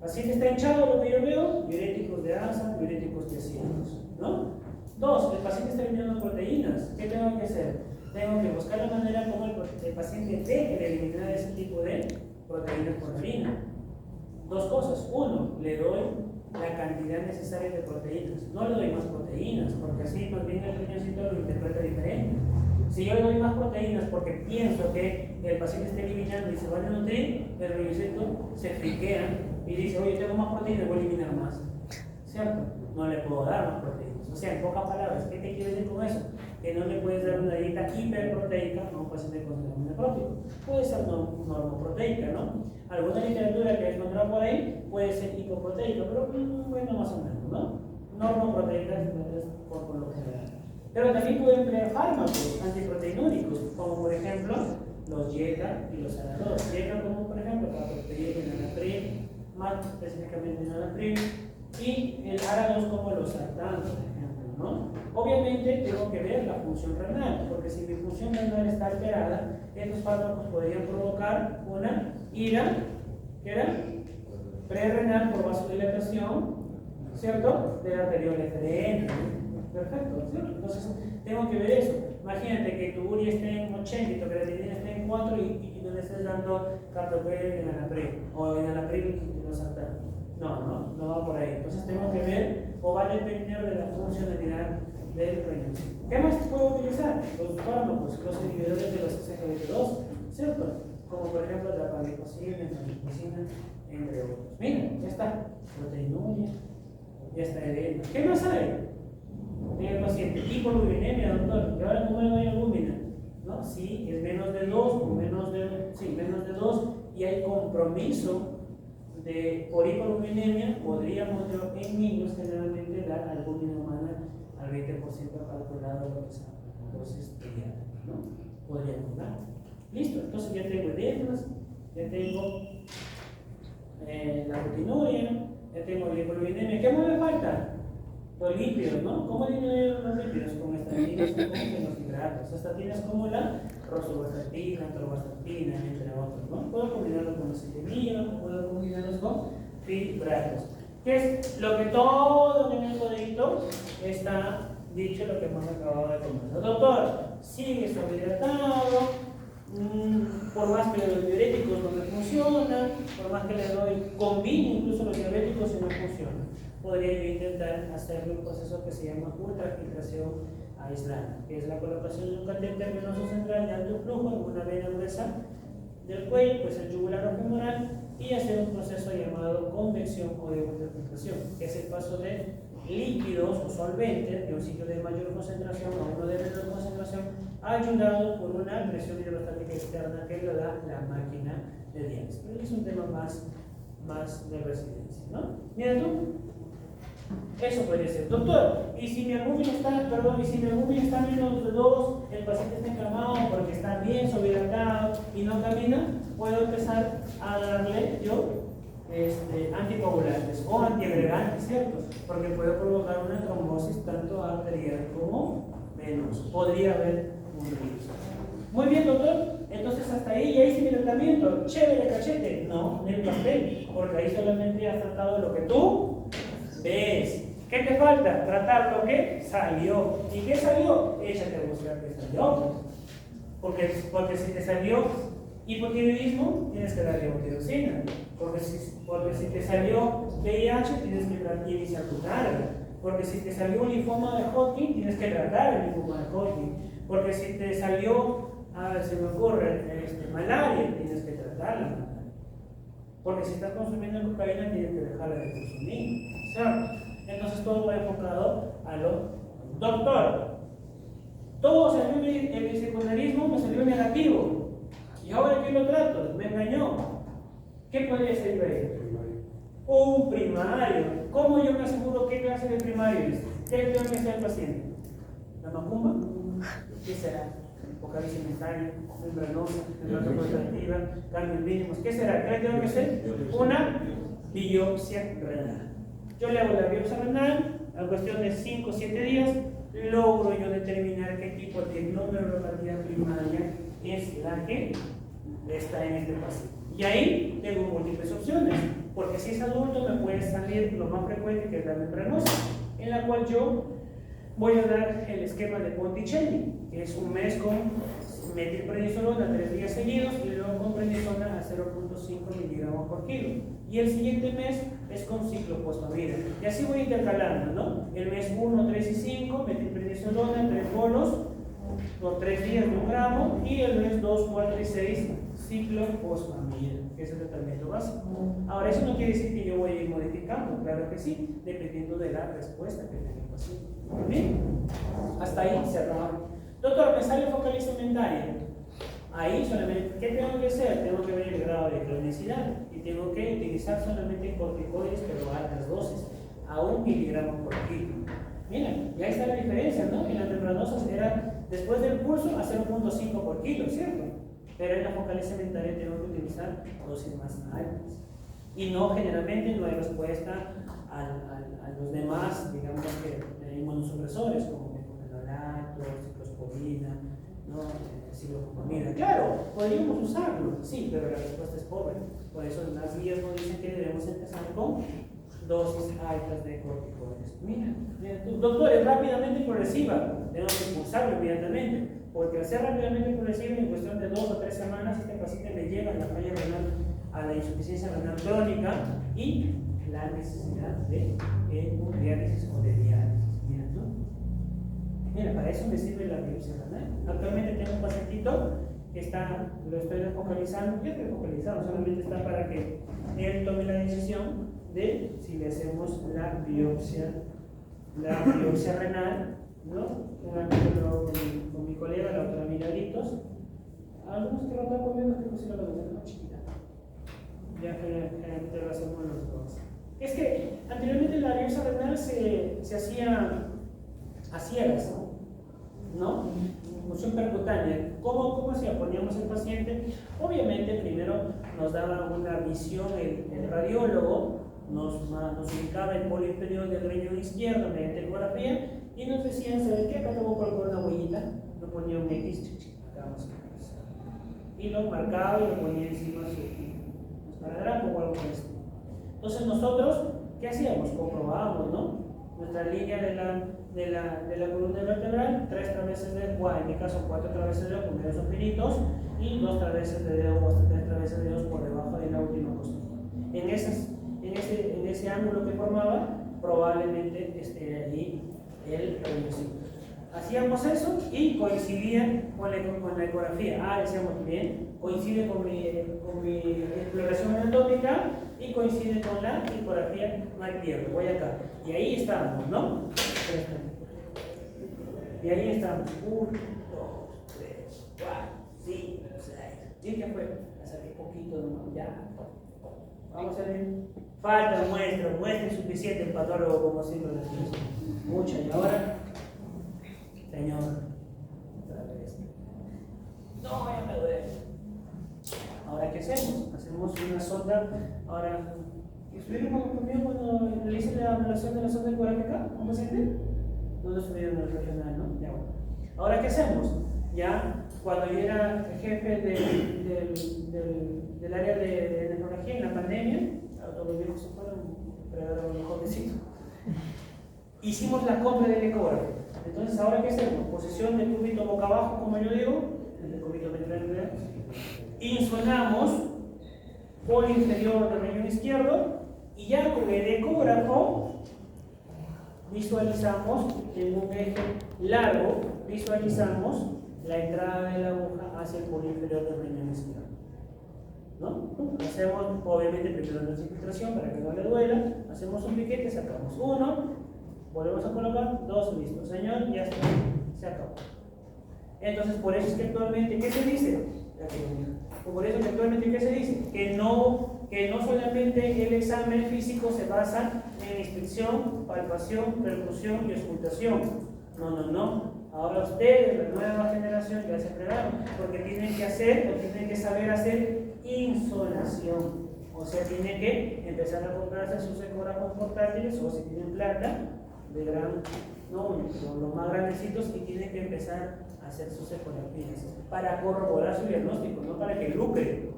paciente está hinchado, lo que yo veo, diuréticos de asa, diuréticos tiacídicos, ¿no? 2, el paciente está eliminando proteínas. ¿Qué tengo que hacer? Tengo que buscar la manera como el paciente deje de eliminar ese tipo de proteínas por orina. 2 cosas. 1, le doy la cantidad necesaria de proteínas. No le doy más proteínas, porque así más bien el riñoncito lo interpreta diferente. Si yo le doy más proteínas porque pienso que el paciente está eliminando y se va a nutrir, el riñoncito se friquea y dice, oye, tengo más proteínas, voy a eliminar más. ¿Cierto? No le puedo dar más proteínas. O sea, en pocas palabras, ¿qué te quiere decir con eso? Que no le puedes dar una dieta hiperproteica a un paciente con síndrome nefrótico. Puede ser normoproteica, ¿no? Alguna literatura que he encontrado por ahí puede ser hipoproteica, pero bueno, más o menos, ¿no? Normoproteica es por lo general. Pero también puede emplear fármacos antiproteinúricos, como por ejemplo los YECA y los ARA2. YECA como por ejemplo captopril, enalapril, más específicamente enalapril, y el ARA2 como los sartán, por ejemplo, ¿no? Obviamente tengo que ver la función renal, porque si mi función renal está alterada, estos fármacos podrían provocar una ira, ¿qué era? Prerrenal por vasodilatación, ¿cierto? De la arteriol FDN. Perfecto, ¿cierto? Entonces tengo que ver eso. Imagínate que tu urea esté en 80 y tu creatinina esté en 4 y no le estés dando captopril y enalapril, o enalapril y los sartán. No va por ahí. Entonces tengo que ver, o va a depender de la funcionalidad del riñón. ¿Qué más puedo utilizar? Los fármacos, los inhibidores de los SGLT2, ¿cierto? Como por ejemplo la paripocina, la vancomicina, entre otros. Mira, ya está. Proteinuria, ya está edema. ¿Qué más hay? En el paciente, hipoliurenemia, doctor, y ahora cómo le doy albúmina, ¿no? Sí, es menos de 2 o menos de 2 y hay compromiso por hipoliurenemia, podríamos en niños generalmente dar albúmina humana al 20% calculado lo que sea la dosis diaria, ¿no? Podríamos dar. Listo, entonces ya tengo edemas, ya tengo la proteinuria, ya tengo la hipoliurenemia. ¿Qué más me falta? Los lípidos, ¿no? ¿Cómo disminuir los lípidos? Con estatinas como los hidratos. Estatinas como la rosuvastatina, atorvastatina, entre otros, ¿no? Puedo combinarlos con acetilina, puedo combinarlos con fibratos. ¿Qué es lo que todo en el codito está dicho, lo que hemos acabado de comentar? Doctor, sigue sobrehidratado, por más que le doy diuréticos no me funcionan, por más que le doy, combino incluso los diuréticos y no funcionan. Podría yo intentar hacerle un proceso que se llama ultrafiltración aislada, que es la colocación de un catéter venoso central de alto flujo en una vena gruesa del cuello, pues el yugular o femoral, y hacer un proceso llamado convección o de ultrafiltración, que es el paso de líquidos o solventes de un sitio de mayor concentración a uno de menor concentración, ayudado por una presión hidrostática externa que lo da la máquina de diálisis. Pero es un tema más de residencia, ¿no? Mira tú. Eso podría ser. Doctor, y si mi albúmina está menos de 2, el paciente está encamado porque está bien sobrehidratado y no camina, puedo empezar a darle yo anticoagulantes o antiagregantes, ¿cierto? Porque puede provocar una trombosis tanto arterial como venosa. Podría haber un riesgo. Muy bien, doctor. Entonces hasta ahí ya hice mi tratamiento. Chévere, cachete. No, en el papel, porque ahí solamente has tratado lo que tú ves. ¿Qué te falta? Tratar lo que salió. ¿Y qué salió? Échate a buscar qué salió. Porque si te salió hipotiroidismo, tienes que darle levotiroxina. Porque si te salió VIH, tienes que iniciar tu carga. Porque si te salió un linfoma de Hodgkin, tienes que tratar el linfoma de Hodgkin. Porque si te salió, se me ocurre, malaria, tienes que tratar la malaria. Porque si estás consumiendo cocaína, tienes que dejarla de consumir. ¿Cierto? Entonces todo va enfocado a lo doctor. Todo salió en mi secundarismo, me salió negativo. ¿Y ahora qué lo trato? Me engañó. ¿Qué podría ser ahí? Un primario. ¿Cómo yo me aseguro qué clase de primario es? ¿Qué le tengo que hacer al paciente? ¿La macumba? ¿Qué será? Apocalipsis mental, membranosa, membrana protectiva, cambios mínimos. ¿Qué será? ¿Qué le tengo que hacer? Una biopsia renal. Yo le hago la biopsia renal, a cuestión de 5 o 7 días, logro yo determinar qué tipo de glomerulopatía primaria es la que está en este paciente. Y ahí tengo múltiples opciones, porque si es adulto me puede salir lo más frecuente, que es la membranosa, en la cual yo voy a dar el esquema de Ponticelli, que es un mes con metilprednisolona 3 días seguidos y luego con prednisona a 0.5 miligramos por kilo. Y el siguiente mes es con ciclofosfamida. Y así voy intercalando, ¿no? El mes 1, 3 y 5, metilprednisolona, 3 bolos, por 3 días de 1 gramo, y el mes 2, 4 y 6, ciclofosfamida, que es el tratamiento básico. Ahora, eso no quiere decir que yo voy a ir modificando, claro que sí, dependiendo de la respuesta que tenga el paciente. ¿Bien? Hasta ahí cerramos. Doctor, me sale focal instrumentaria. Ahí solamente, ¿qué tengo que hacer? Tengo que ver el grado de cronicidad y tengo que utilizar solamente corticoides, pero a altas dosis, a 1 miligramo por kilo. Miren, ya está la diferencia, ¿no? En las membranosas era después del pulso a 0.5 por kilo, ¿cierto? Pero en la focal instrumentaria tengo que utilizar dosis más altas. Y no, generalmente no hay respuesta a los demás, digamos que inmunosupresores, como metoprololato, ciclosporina, ¿no? Ciclofosfamida. Claro, podríamos usarlo, sí, pero la respuesta es pobre. Por eso las guías nos dicen que debemos empezar con dosis altas de corticoides. Mira tú, doctor, es rápidamente progresiva, tengo que impulsarlo inmediatamente, porque al ser rápidamente progresiva, en cuestión de 2 o 3 semanas, este paciente le llega a la falla renal, a la insuficiencia renal crónica y la necesidad de hemodiálisis o de diálisis. Mira tú. Mira, para eso me sirve la biopsia renal. Actualmente tengo un pacientito que lo estoy focalizando, ya estoy focalizado, solamente está para que él tome la decisión de si le hacemos la biopsia renal, ¿no? Con mi colega, la doctora Milagritos. Algunos que lo están comiendo, que no se lo conocen, no, chiquita. Ya generalmente lo hacemos los dos. Es que anteriormente la biopsia renal se hacía a ciegas, ¿no? Función percutánea. ¿Cómo hacía? Poníamos el paciente, obviamente primero nos daba una visión el radiólogo, nos ubicaba el polo inferior del riñón izquierdo mediante ecografía y nos decían, ¿saben qué? Acá tengo que colocar una huellita, lo ponía un X, acá vamos a y lo marcaba y lo ponía encima de su esparadrapo o algo por esto. Entonces nosotros, ¿qué hacíamos? Comprobábamos, ¿no? Nuestra línea de la columna vertebral, 3 traveses de dedo, en mi caso 4 traveses de dedo con dedos finitos y 2 traveses de dedo o hasta 3 traveses de dedos por debajo de la última costilla. En ese ángulo que formaba, probablemente esté allí el radiocito. Hacíamos eso y coincidía con la ecografía. Decíamos bien, coincide con mi exploración anatómica y coincide con la ecografía, no hay pierde, voy acá. Y ahí estamos, ¿no? Y ahí estamos. 1, 2, 3, 4, 5, 6. ¿Y qué fue? Hace poquito nomás, ya. Vamos a ver. Falta muestra insuficiente el patólogo, como siempre decimos. Mucha, y ahora. Señor, otra vez. No, ya me duele. Ahora, ¿qué hacemos? Hacemos una sonda. Ahora, ¿estuvieron conmigo cuando le hice la evaluación de la sonda ecográfica a un paciente? No estuvieron en el regional, ¿no? Ya bueno. Ahora, ¿qué hacemos? Ya, cuando yo era jefe del área de nefrología en la pandemia, todos los viejos se fueron, pero ahora los jovencitos. Hicimos la compra del ecógrafo. Entonces, ¿ahora qué hacemos? Posición del cúbito boca abajo, como yo digo, el cúbito ventral, insonamos polo inferior del riñón izquierdo y ya con el ecógrafo visualizamos en un eje largo, visualizamos la entrada de la aguja hacia el polo inferior del riñón izquierdo, ¿no? Hacemos, obviamente, primero nuestra infiltración para que no le duela, hacemos un piquete, sacamos 1, volvemos a colocar 2, listo, señor, ya está, se acabó. Entonces, por eso es que actualmente, ¿qué se dice? Por eso que actualmente, ¿qué se dice? Que no solamente el examen físico se basa en inspección, palpación, percusión y auscultación. No. Ahora ustedes, la nueva generación, ya se fregaron, porque tienen que saber hacer insolación. O sea, tienen que empezar a comprarse sus ecógrafos portátiles o si tienen plata, de los más grandecitos, y tienen que empezar a hacer sus ecografías para corroborar su diagnóstico, no para que lucre.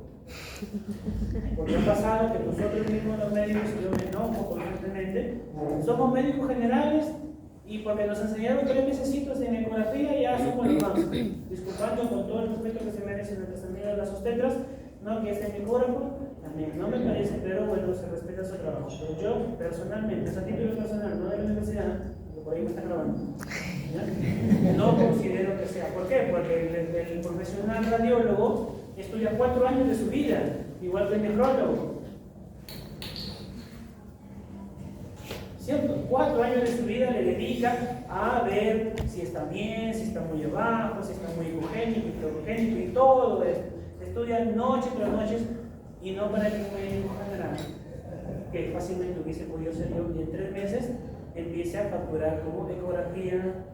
Porque ha pasado que nosotros mismos los médicos, y yo me enojo constantemente, somos médicos generales y porque nos enseñaron 3 mesecitos en ecografía ya somos los disculpando con todo el respeto que se merece nuestras amigas las obstetras, no, que es el ecógrafo, también no me parece, pero bueno, se respeta su trabajo. Pero yo personalmente, a título personal, no de la universidad, porque por ahí me están grabando, ¿ya? No considero que sea. ¿Por qué? Porque el profesional radiólogo estudia 4 años de su vida, igual que el nefrólogo. ¿Cierto? 4 años de su vida le dedica a ver si está bien, si está muy abajo, si está muy hipogénico, hipergénico y todo esto. Estudian noche tras noche y no para que un médico general, que fácilmente hubiese podido ser yo, y en 3 meses empiece a facturar como ecografía.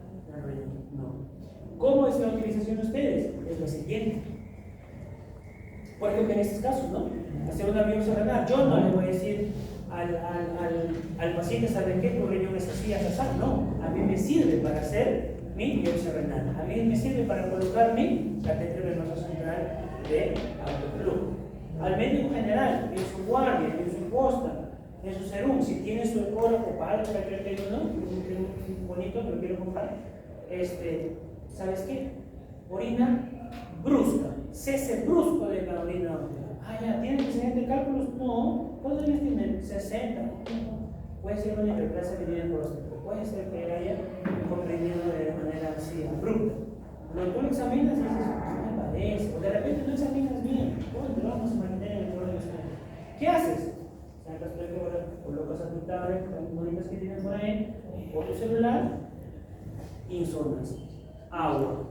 No. ¿Cómo es la utilización de ustedes? Es lo siguiente. Por ejemplo, en estos casos, ¿no? Hacer una biopsia renal. Yo no le voy a decir al paciente, ¿saben qué? Tu riñón es así, así. No, a mí me sirve para hacer mi biopsia renal. A mí me sirve para colocar mi catéter venoso central de autoflujo. Al médico general, en su guardia, en su posta, en su serum, si tiene su ecógrafo para que yo no, un bonito que lo quiero comprar, ¿sabes qué? Orina brusca, cese brusco de la orina. Ya, ¿tiene precedente de cálculos? No. ¿Cuántos años tiene? 60. Puede ser una hiperplasia venida por los templos. Puede ser que haya comprimido de manera así, abrupta. Cuando tú lo examinas y dices, me parece, o de repente no examinas bien, ¿cómo te vamos a mantener en el problema? ¿Qué haces? Sacas tu lectora, colocas a tu tablet, las bonitas que tienes por ahí, o tu celular, insonas, agua,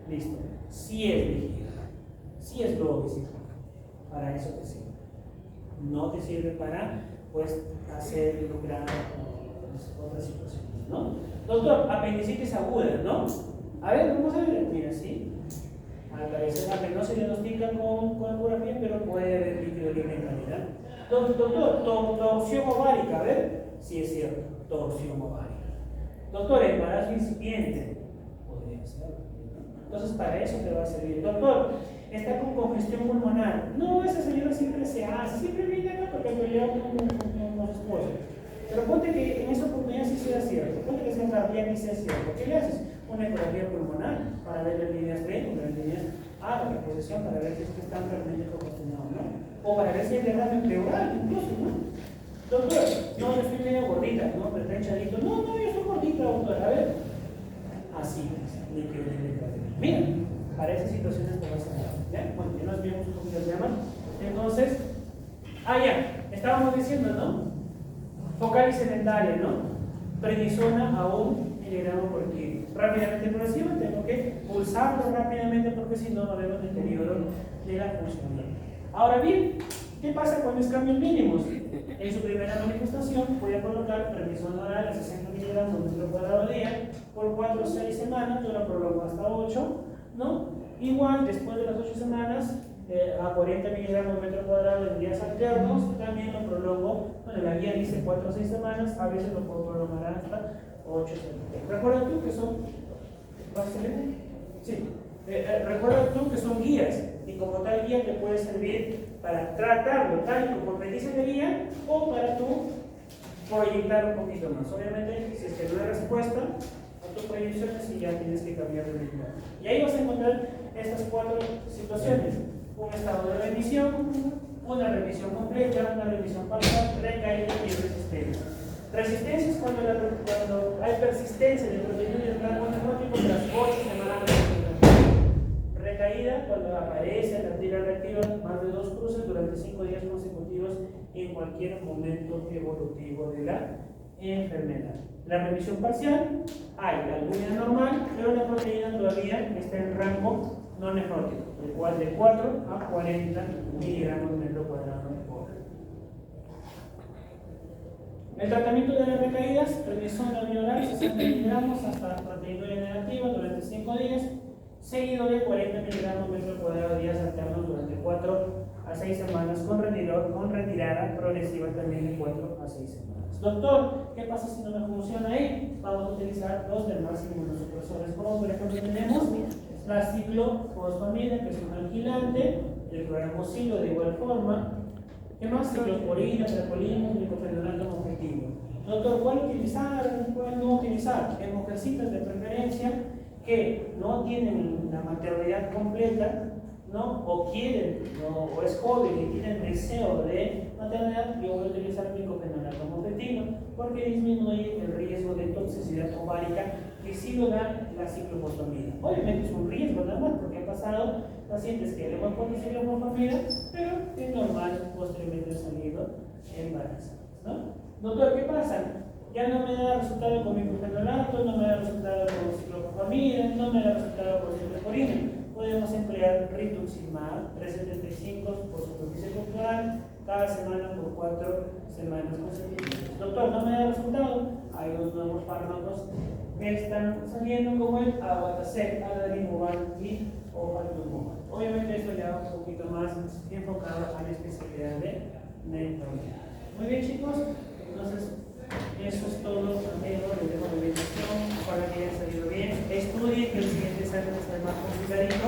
listo. Si es líquido, si es globo vesículo, para eso te sirve. No te sirve para, pues, hacer lucrar otras situaciones, ¿no? Doctor, apendicitis aguda, ¿no? A ver, vamos a ver, mira, sí. Al parecer, aunque no se diagnostica con ecografía, pero puede haber líquido libre en calidad. Doctor, torsión ovárica, a ver, sí es cierto, torsión ovárica. Doctor, embarazo incipiente, podría ser. Entonces, para eso te va a servir. Doctor, está con congestión pulmonar. No, esa señora siempre se hace, siempre viene acá porque pelea con los esposos. Pero ponte que en esta oportunidad sí sea cierto, ponte que sea cardíaca y sea cierto. ¿Qué le haces? Una ecografía pulmonar para ver las líneas B, las líneas A, la reposición, para ver si es que están realmente congestionados, ¿no? O para ver si hay derrame pleural, incluso, ¿no? Doctor, no, yo estoy medio gordita, ¿no? Pero está hinchadito. No, yo soy gordita, doctor. A ver. Así es, líquido libre. Mira, para esas situaciones te vas a dar. ¿Ya? Bueno, ya nos vimos un poquito de tema. Entonces, ya, estábamos diciendo, ¿no? Focal y sedentaria, ¿no? Prednisona a 1 miligramo por kilo. Rápidamente progresivo, tengo que pulsarlo rápidamente porque si no va a haber un deterioro de la funcionalidad. Ahora bien, ¿qué pasa con los cambios mínimos? En su primera manifestación voy a colocar prednisona oral a 60 miligramos por metro cuadrado día por 4 o 6 semanas, yo lo prolongo hasta 8, ¿no? Igual, después de las 8 semanas, a 40 miligramos por metro cuadrado en días alternos, también lo prolongo, bueno, la guía dice 4 o 6 semanas, a veces lo puedo prolongar hasta 8 semanas. ¿Recuerda tú que son? Sí. Recuerda tú que son guías y como tal guía te puede servir para tratarlo tal como me dice la guía o para tú proyectar un poquito más. Obviamente, si es que no hay respuesta a tus proyecciones y ya tienes que cambiar de ritmo. Y ahí vas a encontrar estas 4 situaciones: un estado de remisión, una remisión completa, una remisión parcial, recaída y resistencia. Resistencia es cuando hay persistencia de proteína del rango nefrótico de las 8 semanas de recuperación. Recaída cuando aparece la tira reactiva más de 2 cruces durante 5 días consecutivos en cualquier momento evolutivo de la enfermedad. La remisión parcial, hay albúmina normal, pero la proteína todavía está en rango no nefrótico, de 4 a 40 miligramos por metro cuadrado por hora. El tratamiento de las recaídas, prednisona bioral, 60 miligramos hasta proteína negativa durante 5 días, seguido de 40 miligramos por metro cuadrado días alternos durante 4 a 6 semanas, con retirada progresiva también de 4 a 6 semanas. Doctor, ¿qué pasa si no me funciona ahí? Vamos a utilizar dos del máximo inmunosupresores, como por ejemplo tenemos la ciclofosfamida, que es un alquilante, el programocilo de igual forma. ¿Qué más? Ciclosporina, trepolina, glicofenolato como objetivo. Doctor, ¿cuál utilizar? ¿Cuál no utilizar? En mujercitas de preferencia que no tienen la maternidad completa, ¿no? O quieren, o es joven y tienen deseo de maternidad, yo voy a utilizar glicofenolato como objetivo porque disminuye el riesgo de toxicidad ovárica que sí lo da la ciclofosfamida. Obviamente es un riesgo nada más porque han pasado pacientes que le hemos puesto ciclofosfamida, pero es normal posteriormente han salido embarazadas, ¿no? Doctor, ¿qué pasa? Ya no me da resultado con glicofenolato, no me da resultado con ciclofosfamida, no me da resultado con ciclosporina. Podemos emplear rituximab 375 por superficie corporal cada semana por 4 semanas consecutivas. Doctor, no me da resultado. Hay dos nuevos fármacos que están saliendo como el Abatacept, adalimumab y ofatumumab. Obviamente esto ya un poquito más enfocado a la especialidad de neumología. Muy bien, chicos, entonces eso es todo, amigos, les dejo la invitación para que haya salido bien. Estudien, que el siguiente examen está más complicadito.